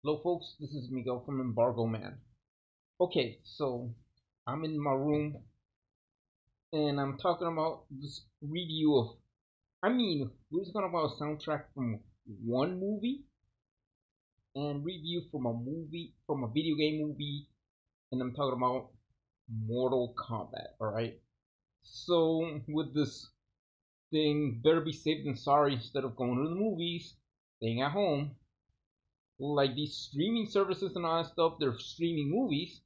Hello, folks. This is Miguel from Embargo Man. Okay, so I'm in my room and I'm talking about this review of. We're just talking about a soundtrack from one movie and review from a video game movie, and I'm talking about Mortal Kombat. All right. So with this thing, better be safe than sorry. Instead of going to the movies, staying at home, like these streaming services and all that stuff, they're streaming movies.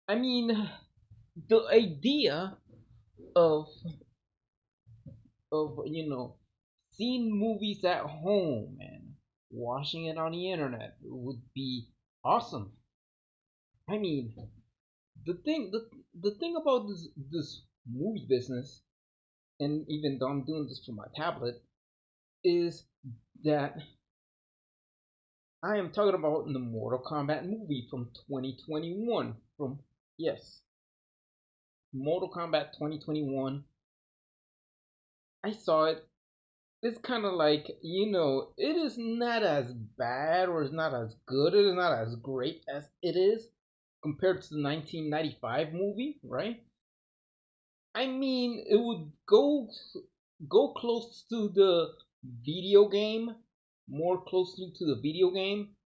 I mean, the idea of of seeing movies at home and watching it on the internet would be awesome. I mean, the thing about this movie business, and even though I'm doing this from my tablet, is that I am talking about the Mortal Kombat movie from 2021. From yes, Mortal Kombat 2021. I saw it. It's kind of like, it is not as bad or it's not as good, it is not as great as it is compared to the 1995 movie, right? I mean, it would go close to the video game, more closely to the video game.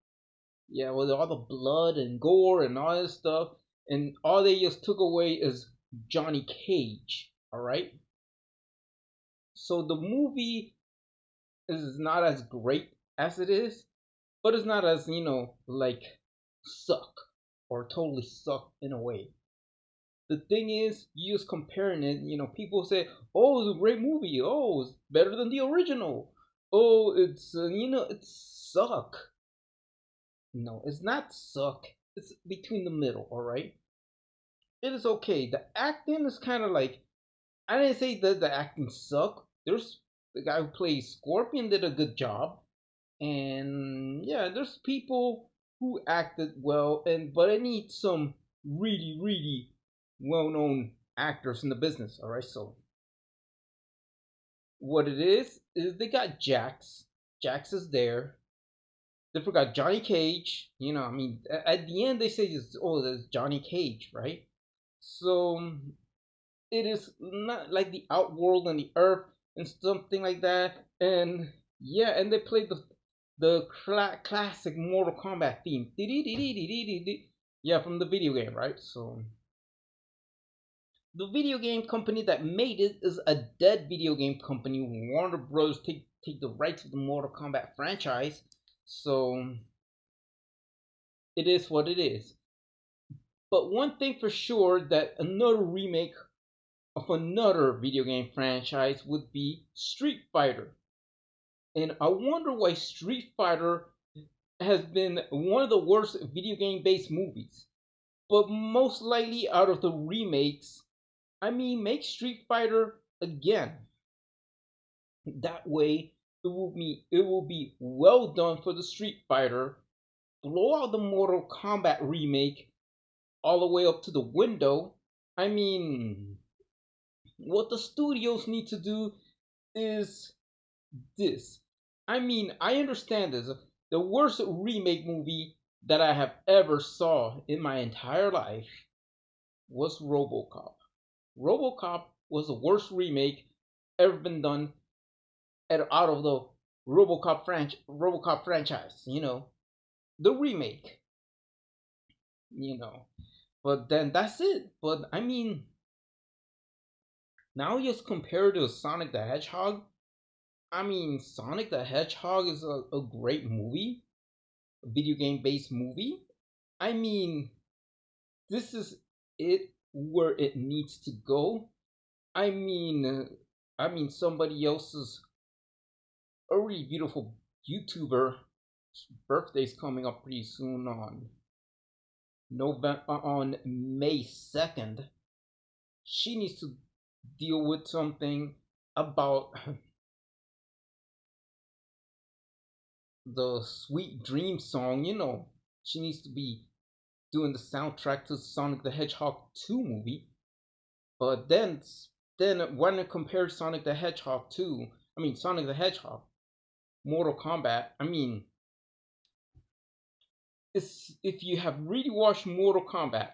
Yeah, with all the blood and gore and all this stuff, and all they just took away is Johnny Cage, all right? So the movie is not as great as it is, but it's not as, like suck or totally suck in a way. The thing is, you just comparing it, people say, oh, it's a great movie. Oh, it's better than the original. Oh, it's suck. No, it's not suck. It's between the middle, all right? It is okay. The acting is kind of like, I didn't say that the acting sucked. There's the guy who plays Scorpion did a good job, and yeah, there's people who acted well, and but I need some really well-known actors in the business. All right, so what it is they got Jax. Jax is there. They forgot Johnny Cage. At the end they say, "Oh, there's Johnny Cage," right? So it is not like the Outworld and the Earth and something like that. And yeah, and they played the classic Mortal Kombat theme. Yeah, from the video game, right? So the video game company that made it is a dead video game company. Warner Bros. Take the rights of the Mortal Kombat franchise. So it is what it is. But one thing for sure, that another remake of another video game franchise would be Street Fighter. And I wonder why Street Fighter has been one of the worst video game based movies. But most likely out of the remakes, make Street Fighter again. That way it will be well done for the Street Fighter. Blow out the Mortal Kombat remake all the way up to the window. I mean, what the studios need to do is this. I understand this. The worst remake movie that I have ever saw in my entire life was RoboCop. RoboCop was the worst remake ever been done out of the RoboCop franchise. The remake. You know, but then that's it. But now just compare to Sonic the Hedgehog. Sonic the Hedgehog is a great movie, a video game based movie. I mean, this is it where it needs to go. I mean, somebody else's a really beautiful YouTuber birthday's coming up pretty soon on May 2nd. She needs to deal with something about the Sweet Dream song. She needs to be doing the soundtrack to Sonic the Hedgehog 2 movie. But then when I compare Sonic the Hedgehog 2, Sonic the Hedgehog, Mortal Kombat, is if you have really watched Mortal Kombat.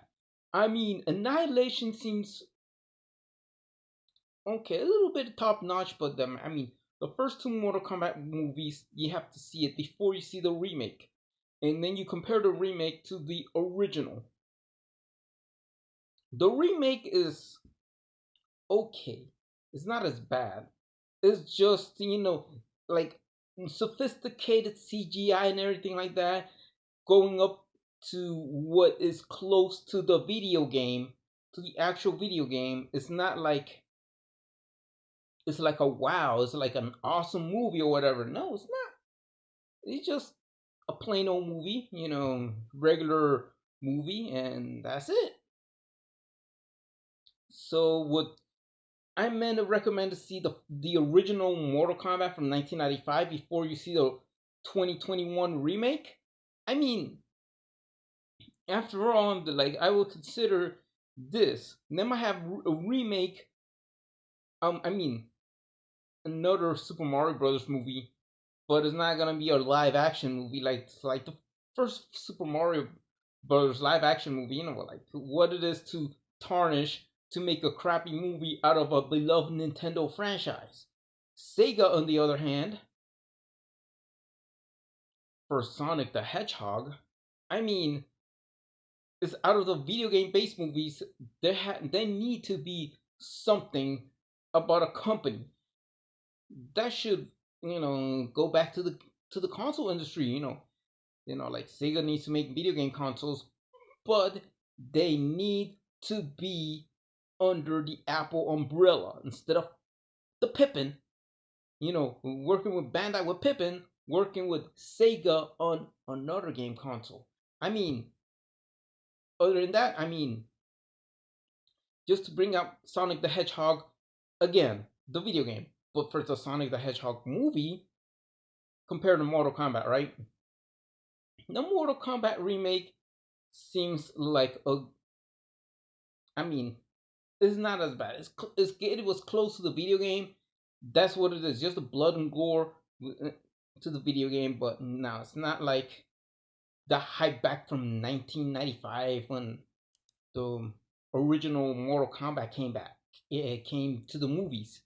I mean, Annihilation seems okay, a little bit top notch, but I mean, the first two Mortal Kombat movies, you have to see it before you see the remake, and then you compare the remake to the original. The remake is okay. It's not as bad. It's just like sophisticated CGI and everything like that, going up to what is close to the video game, to the actual video game. It's not like it's like a wow, it's like an awesome movie or whatever. No, it's not. It's just a plain old movie, regular movie, and that's it. So what I meant to recommend to see the original Mortal Kombat from 1995 before you see the 2021 remake. I mean, after all, like I will consider this. Then I have a remake. I mean, another Super Mario Brothers movie, but it's not gonna be a live action movie like the first Super Mario Brothers live action movie. Like what it is to tarnish to make a crappy movie out of a beloved Nintendo franchise. Sega, on the other hand, for Sonic the Hedgehog, I mean, it's out of the video game based movies. There need to be something about a company that should go back to the console industry. Like Sega needs to make video game consoles, but they need to be under the Apple umbrella instead of the Pippin. Working with Bandai with Pippin, working with Sega on another game console. I mean, other than that, I mean, just to bring up Sonic the Hedgehog again, the video game, but for the Sonic the Hedgehog movie compared to Mortal Kombat, right? The Mortal Kombat remake seems like I mean, it's not as bad. It was close to the video game. That's what it is. Just the blood and gore to the video game, but no, it's not like the hype back from 1995 when the original Mortal Kombat came back. It came to the movies.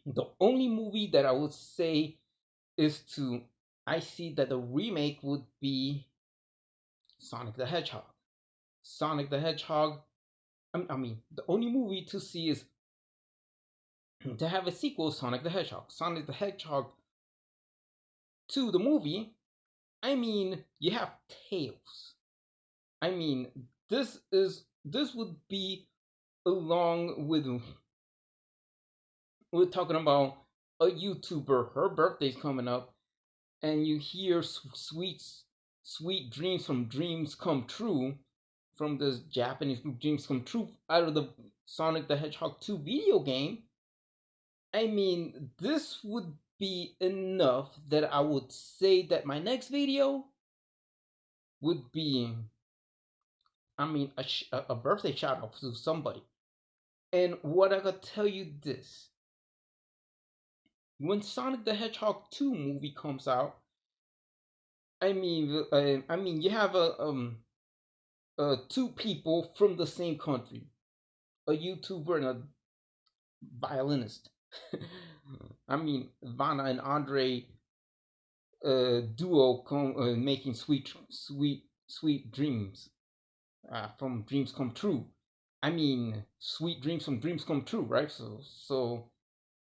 The only movie that I would say is to I see that the remake would be Sonic the Hedgehog. Sonic the Hedgehog. I mean, the only movie to see is to have a sequel, Sonic the Hedgehog. Sonic the Hedgehog to the movie. I mean, you have Tails. I mean, this would be along with we're talking about a YouTuber. Her birthday's coming up, and you hear sweet dreams from Dreams Come True from this Japanese group Dreams Come True out of the Sonic the Hedgehog 2 video game. I mean, this would be enough that I would say that my next video would be, I mean, a birthday shout out to somebody. And what I gotta tell you this: when Sonic the Hedgehog 2 movie comes out, you have two people from the same country, a YouTuber and a violinist. I mean, Ivana and Andre duo making sweet dreams from dreams come true. I mean, sweet dreams from dreams come true, right? So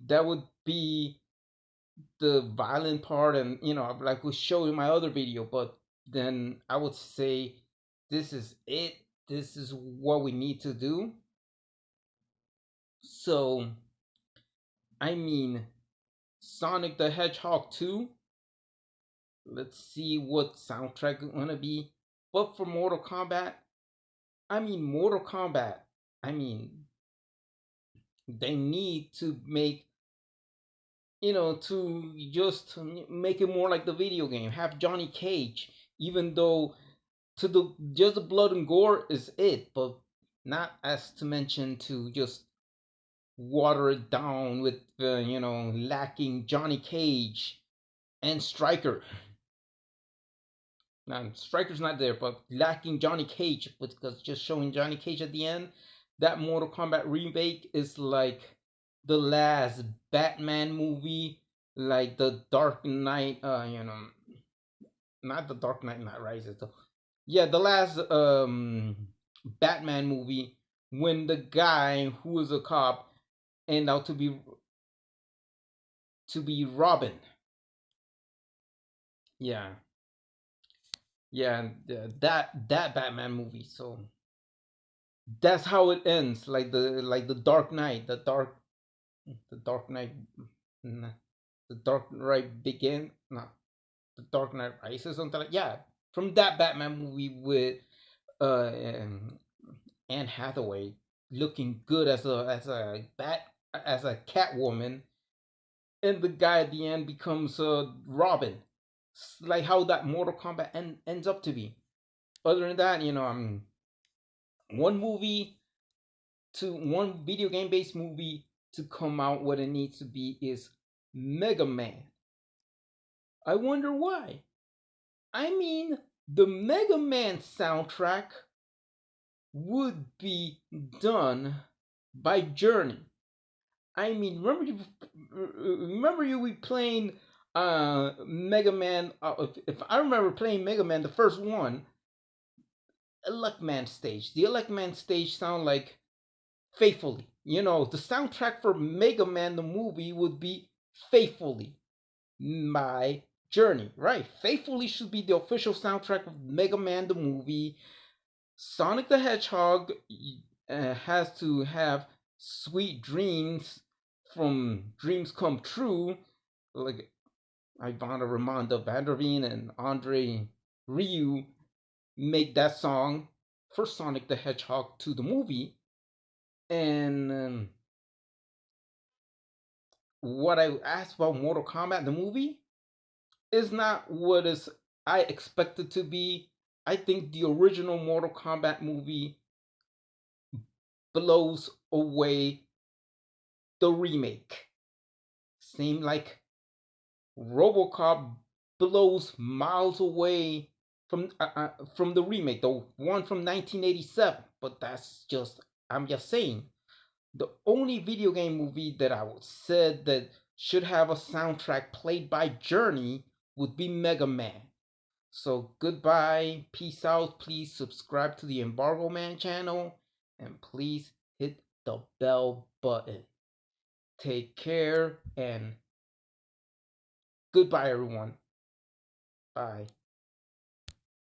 that would be the violent part, and like we showed in my other video. But then I would say this is it. This is what we need to do. So I mean, Sonic the Hedgehog 2. Let's see what soundtrack is gonna be. But for Mortal Kombat, Mortal Kombat, I mean, they need to make, to just make it more like the video game. Have Johnny Cage, even though just the blood and gore is it, but not as to mention to just water it down with, lacking Johnny Cage and Striker. Now, Striker's not there, but lacking Johnny Cage, because just showing Johnny Cage at the end, that Mortal Kombat remake is like the last Batman movie, like the Dark Knight, not the Dark Knight, not Rises, though. Yeah, the last Batman movie when the guy who was a cop ended out to be Robin. Yeah, yeah, that Batman movie. So that's how it ends, like the Dark Knight, the Dark Knight, the Dark Knight begin, no, the Dark Knight Rises, something like, yeah, from that Batman movie with uh Anne Hathaway looking good as a Catwoman, and the guy at the end becomes Robin. It's like how that Mortal Kombat ends up to be. Other than that, one movie to one video game based movie to come out what it needs to be is Mega Man. I wonder why. I mean, the Mega Man soundtrack would be done by Journey. I mean, remember you we playing Mega Man. If I remember playing Mega Man, the first one, Electman stage. The Electman stage sound like Faithfully. The soundtrack for Mega Man the movie would be Faithfully, my journey. Right? Faithfully should be the official soundtrack of Mega Man the movie. Sonic the Hedgehog has to have Sweet Dreams from Dreams Come True, like Ivana, Raymonda, Vanderveen, and Rieu make that song for Sonic the Hedgehog to the movie. And what I asked about Mortal Kombat, the movie, is not what is I expected to be. I think the original Mortal Kombat movie blows away the remake. Seem like RoboCop blows miles away from the remake, the one from 1987. But I'm just saying, the only video game movie that I would say that should have a soundtrack played by Journey would be Mega Man. So goodbye, peace out. Please subscribe to the Embargo Man channel, and please hit the bell button. Take care and goodbye, everyone. Bye.